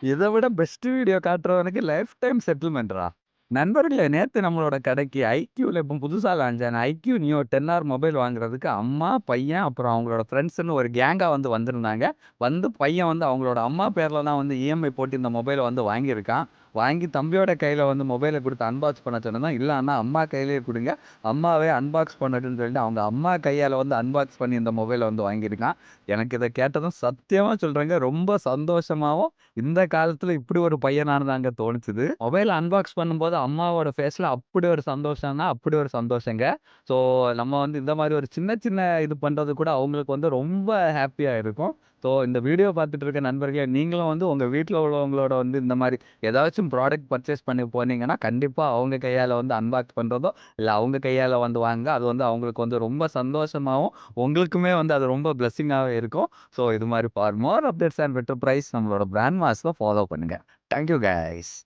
இத விட best video காட்டுறவனுக்கு life time செட்டில்மெண்ட்ரா. நண்பர்களே, நேத்து நம்மளோட கடைக்கு ஐக்யூல இப்போ புதுசா லான்ச் ஆன ஐக்யூ நியோ 10R மொபைல் வாங்குறதுக்கு அம்மா, பையன் அப்புறம் அவங்களோட ஃப்ரெண்ட்ஸ்ன்னு ஒரு கேங்கா வந்திருந்தாங்க. பையன் அவங்களோட அம்மா பேர்ல தான் இஎம்ஐ போட்டு இந்த மொபைல வாங்கியிருக்கான். வாங்கி தம்பியோட கையில மொபைல குடுத்து அன்பாக்ஸ் பண்ண சொன்னேன். இல்ல அண்ணா அம்மா கையிலேயே குடுங்க. அம்மாவே அன்பாக்ஸ் பண்ணட்டும்னு சொல்லிட்டு அவங்க அம்மா கையால அன்பாக்ஸ் பண்ணி இந்த மொபைல வாங்கியிருக்கான். எனக்கு இத கேட்டதும் சத்தியமா சொல்றேங்க, ரொம்ப சந்தோஷமாவும், இந்த காலத்துல இப்படி ஒரு பையனான்னு தாங்க தோணுச்சுது. மொபைல் அன்பாக்ஸ் பண்ணும்போது அம்மாவோட ஃபேஸ்ல அப்படி ஒரு சந்தோஷம்னா, அப்படி ஒரு சந்தோஷங்க. ஸோ நம்ம இந்த மாரி ஒரு சின்ன சின்ன இது பண்றது கூட அவங்களுக்கு ரொம்ப ஹேப்பியா இருக்கும். ஸோ இந்த வீடியோ பார்த்துட்டு இருக்க நண்பர்களே, நீங்களும் உங்க வீட்ல உள்ளவங்களோட இந்த மாரி ஏதாச்சும் ப்ராடக்ட் பர்ச்சேஸ் பண்ணி போனீங்கன்னா, கண்டிப்பா அவங்க கையால அன்பாக்ஸ் பண்றதோ, இல்ல அவங்க கையால வாங்குங்க. அது அவங்களுக்கு ரொம்ப சந்தோஷமாவும், உங்களுக்குமே அது ரொம்ப பிளெஸ்ஸிங்காவே இருக்கும். ஸோ இது மாரி for more updates and better price நம்மளோட பிராண்ட் மாஸ்ல ஃபாலோ பண்ணுங்க. Thank you guys.